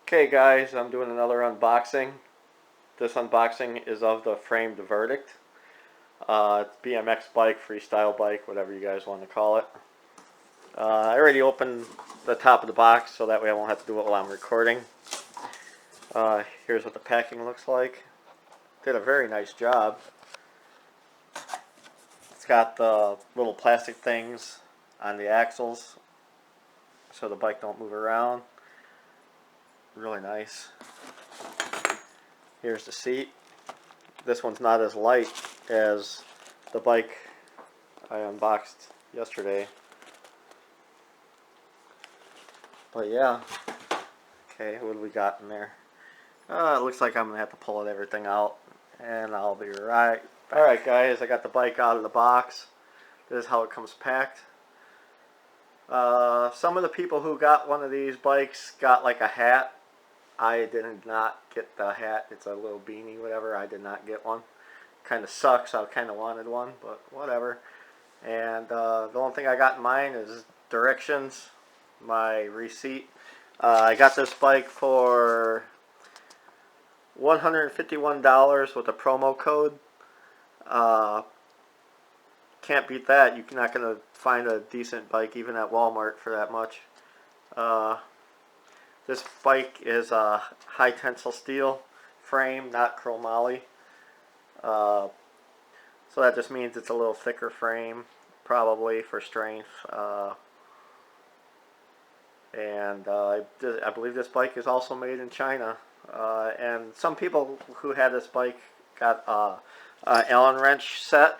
Okay guys, I'm doing another unboxing. This unboxing is of the framed Verdict. It's BMX bike, freestyle bike, whatever you guys want to call it. I already opened the top of the box so that way I won't have to do it while I'm recording. Here's what the packing looks like. Did a very nice job. It's got the little plastic things on the axles so the bike don't move around. Really nice. Here's the seat. This one's not as light as the bike I unboxed yesterday. But yeah. Okay, what do we got in there? It looks like I'm going to have to pull everything out. And I'll be right back. Alright guys, I got the bike out of the box. This is how it comes packed. Some of the people who got one of these bikes got like a hat. I did not get the hat. It's a little beanie, whatever. I did not get one. Kind of sucks. I kind of wanted one, but whatever. And the only thing I got in mine is directions, my receipt. I got this bike for $151 with a promo code. Can't beat that. You're not going to find a decent bike even at Walmart for that much. This bike is a high tensile steel frame, not chromoly. So that just means it's a little thicker frame, probably for strength. And I believe this bike is also made in China. And some people who had this bike got an Allen wrench set.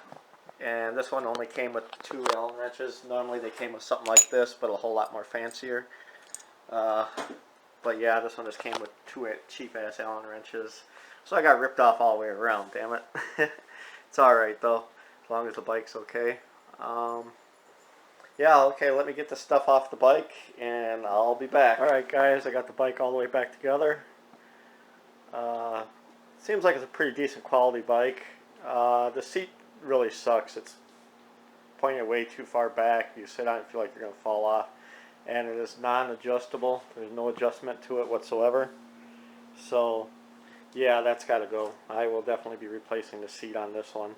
And this one only came with 2 Allen wrenches. Normally they came with something like this, but a whole lot more fancier. But yeah, this one just came with 2 cheap-ass Allen wrenches. So I got ripped off all the way around, damn it. It's alright though, as long as the bike's okay. Yeah, okay, let me get this stuff off the bike and I'll be back. Alright guys, I got the bike all the way back together. Seems like it's a pretty decent quality bike. The seat really sucks. It's pointed way too far back. You sit on it and feel like you're going to fall off. And it is non-adjustable. There's no adjustment to it whatsoever. So, yeah, that's got to go. I will definitely be replacing the seat on this one.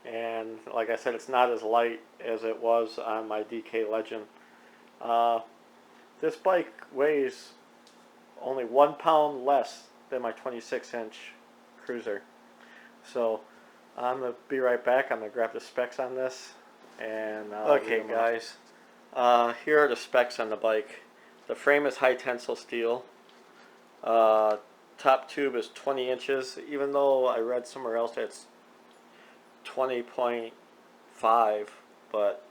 And like I said, it's not as light as it was on my DK Legend. This bike weighs only 1 pound less than my 26-inch Cruiser. So, I'm going to be right back. I'm going to grab the specs on this. And okay, guys. Here are the specs on the bike. The frame is high tensile steel. Top tube is 20 inches, even though I read somewhere else that it's 20.5, but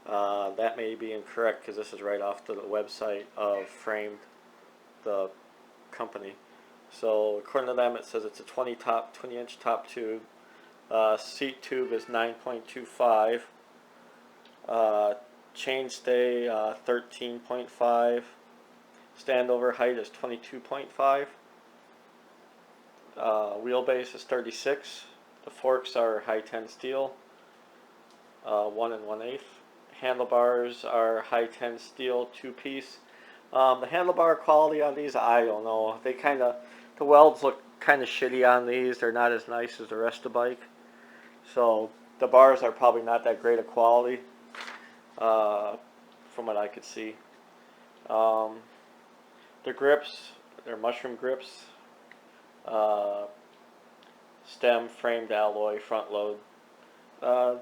that may be incorrect because this is right off the website of Framed, the company. So according to them, it says it's a 20-inch top tube. Seat tube is 9.25. Chainstay 13.5. Standover height is 22.5. Wheelbase is 36. The forks are high 10 steel, 1 1/8. Handlebars are high 10 steel, 2-piece. The handlebar quality on these, I don't know. The welds look kind of shitty on these. They're not as nice as the rest of the bike. So the bars are probably not that great of quality. From what I could see. The grips, they're mushroom grips. Stem framed alloy, front load. The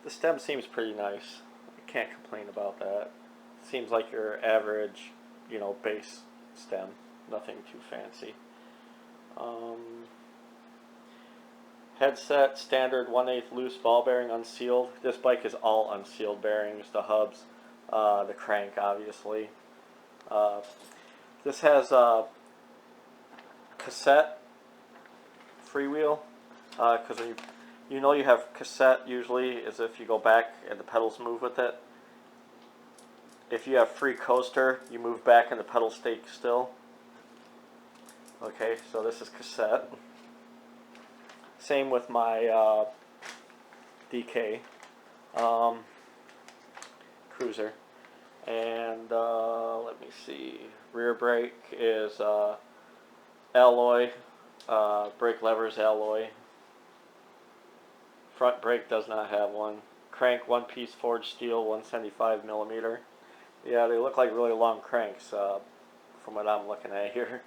stem seems pretty nice. I can't complain about that. Seems like your average, base stem. Nothing too fancy. Headset, standard 1/8 loose ball bearing, unsealed. This bike is all unsealed bearings, the hubs, the crank, obviously. This has a cassette freewheel, because you have cassette usually is if you go back and the pedals move with it. If you have free coaster, you move back and the pedals stay still. Okay, so this is cassette. Same with my DK Cruiser. And let me see. Rear brake is alloy. Brake lever's alloy. Front brake does not have one. Crank one-piece forged steel, 175 millimeter. Yeah, they look like really long cranks from what I'm looking at here.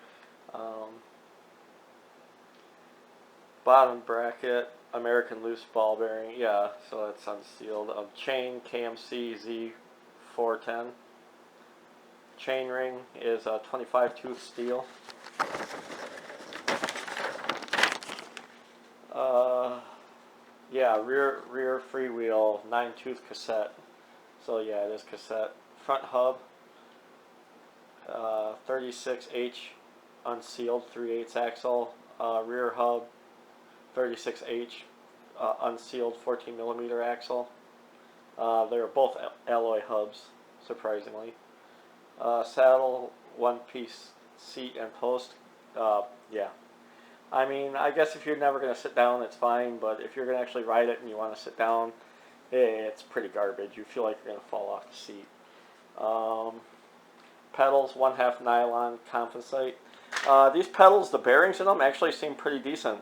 Bottom bracket, American loose ball bearing. Yeah, so it's unsealed. Chain KMC Z410. Chain ring is 25 tooth steel. Yeah, rear freewheel 9 tooth cassette. So yeah, it is cassette. Front hub 36H unsealed 3/8 axle. Rear hub 36H unsealed 14 millimeter axle. They're both alloy hubs, surprisingly. Saddle, one-piece seat and post. Yeah. I mean, I guess if you're never going to sit down, it's fine, but if you're going to actually ride it and you want to sit down, it's pretty garbage. You feel like you're going to fall off the seat. Pedals, 1/2 nylon composite. These pedals, the bearings in them actually seem pretty decent.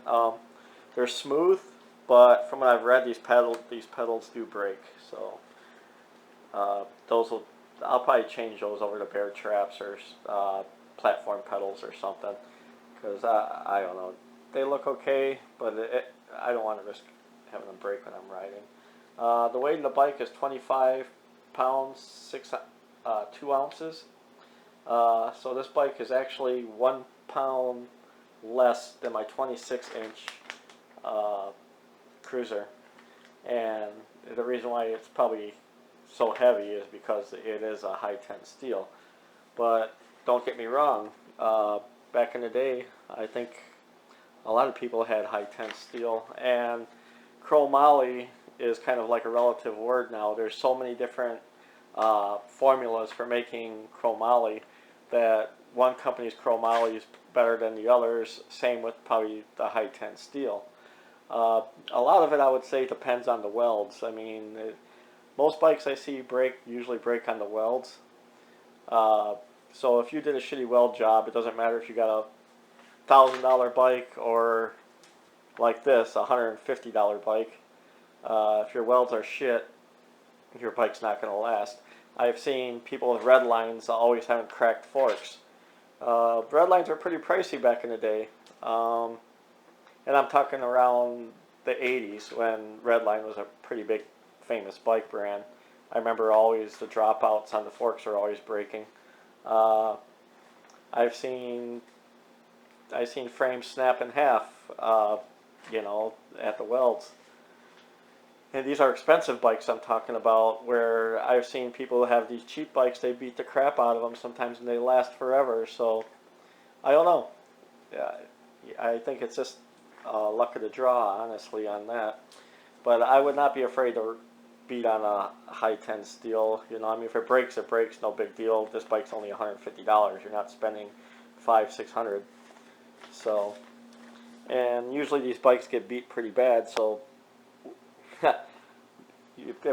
They're smooth, but from what I've read, these pedals do break. So I'll probably change those over to bear traps or platform pedals or something. Because I don't know, they look okay, but I don't want to risk having them break when I'm riding. The weight of the bike is 25 pounds, 2 ounces. So this bike is actually 1 pound less than my 26-inch cruiser. And the reason why it's probably so heavy is because it is a high-ten steel. But don't get me wrong, back in the day, I think a lot of people had high-ten steel, and chromoly is kind of like a relative word now. There's so many different formulas for making chromoly that one company's chromoly is better than the others. Same with probably the high-ten steel. A lot of it, I would say, depends on the welds. I mean, most bikes I see usually break on the welds. So if you did a shitty weld job, it doesn't matter if you got a $1,000 bike or like this, a $150 bike. If your welds are shit, your bike's not going to last. I've seen people with red lines always having cracked forks. Red lines were pretty pricey back in the day. And I'm talking around the 80s when Redline was a pretty big famous bike brand. I remember always the dropouts on the forks were always breaking. I've seen frames snap in half, at the welds. And these are expensive bikes I'm talking about, where I've seen people have these cheap bikes, they beat the crap out of them sometimes and they last forever. So, I don't know. I think it's just luck of the draw, honestly, on that. But I would not be afraid to beat on a high-10 steel. If it breaks, no big deal. This bike's only $150. You're not spending $500-600. So, and usually these bikes get beat pretty bad, so they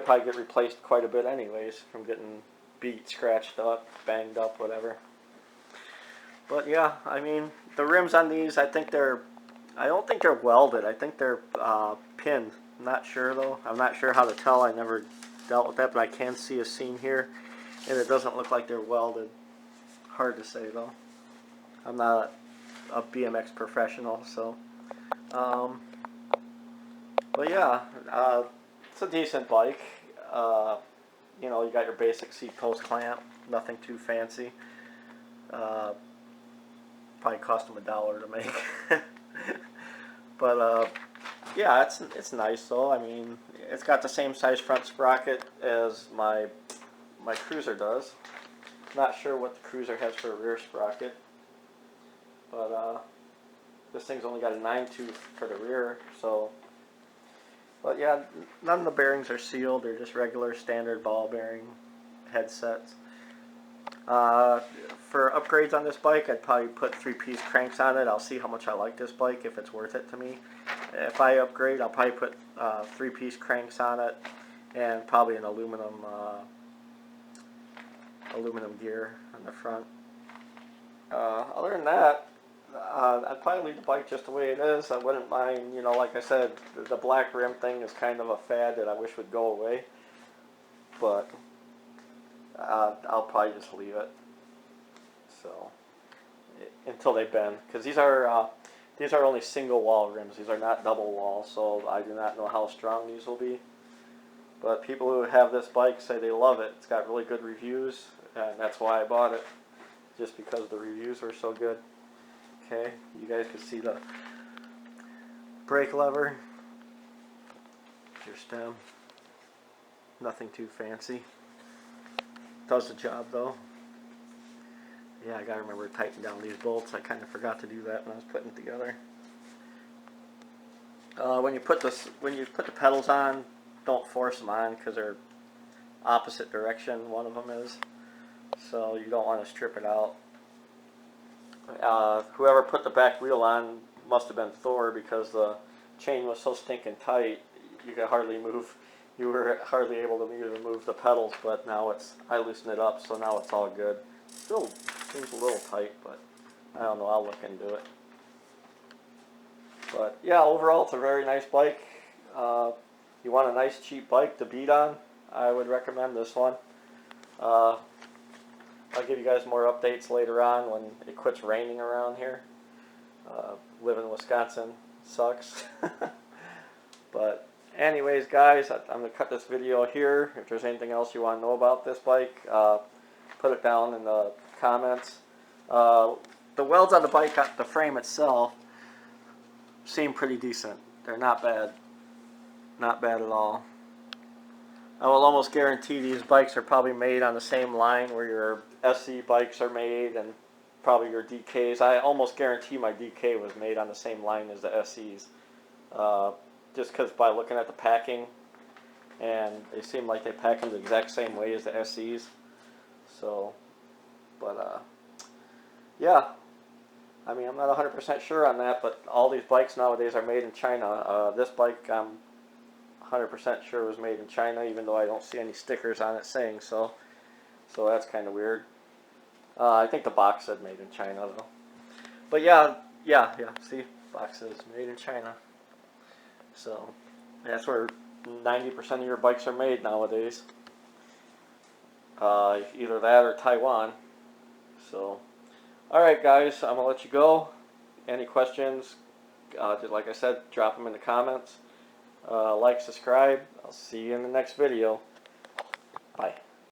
probably get replaced quite a bit anyways from getting beat, scratched up, banged up, whatever. But yeah, I mean, the rims on these, I don't think they're welded. I think they're pinned. I'm not sure though. I'm not sure how to tell. I never dealt with that, but I can see a seam here, and it doesn't look like they're welded. Hard to say though. I'm not a BMX professional, so. But yeah, it's a decent bike. You got your basic seat post clamp, nothing too fancy. Probably cost them $1 to make. But yeah, it's nice though. I mean, it's got the same size front sprocket as my Cruiser does. Not sure what the Cruiser has for a rear sprocket, but this thing's only got a 9-tooth for the rear. So, but yeah, none of the bearings are sealed. They're just regular standard ball bearing headsets. For upgrades on this bike, I'd probably put 3-piece cranks on it. I'll see how much I like this bike, if it's worth it to me. If I upgrade, I'll probably put 3-piece cranks on it, and probably an aluminum aluminum gear on the front. Other than that, I'd probably leave the bike just the way it is. I wouldn't mind, you know, like I said, the black rim thing is kind of a fad that I wish would go away. But I'll probably just leave it. So until they bend, because these are only single wall rims. These are not double wall, so I do not know how strong these will be. But people who have this bike say they love it. It's got really good reviews, and that's why I bought it, just because the reviews were so good. Okay, you guys can see the brake lever, your stem, nothing too fancy. Does the job though. Yeah, I gotta remember to tighten down these bolts. I kind of forgot to do that when I was putting it together. When you put the pedals on, don't force them on because they're opposite direction. One of them is, so you don't want to strip it out. Whoever put the back wheel on must have been Thor, because the chain was so stinking tight you could hardly move. You were hardly able to even move the pedals, but now I loosened it up, so now it's all good. Still seems a little tight, but I don't know, I'll look into it. But yeah, overall it's a very nice bike. You want a nice cheap bike to beat on, I would recommend this one. I'll give you guys more updates later on when it quits raining around here. Live in Wisconsin sucks. But anyways, guys, I'm going to cut this video here. If there's anything else you want to know about this bike, put it down in the comments. The welds on the bike, the frame itself, seem pretty decent. They're not bad. Not bad at all. I will almost guarantee these bikes are probably made on the same line where your SC bikes are made, and probably your DKs. I almost guarantee my DK was made on the same line as the SCs. Just because by looking at the packing, and they seem like they pack them the exact same way as the SCs. So, but yeah. I mean, I'm not 100% sure on that, but all these bikes nowadays are made in China. This bike, I'm 100% sure was made in China, even though I don't see any stickers on it saying so. So that's kind of weird. I think the box said made in China though. But yeah. See, box says made in China. So that's where 90% of your bikes are made nowadays. Either that or Taiwan. So, all right, guys, I'm gonna let you go. Any questions? Just like I said, drop them in the comments. Like, subscribe. I'll see you in the next video. Bye.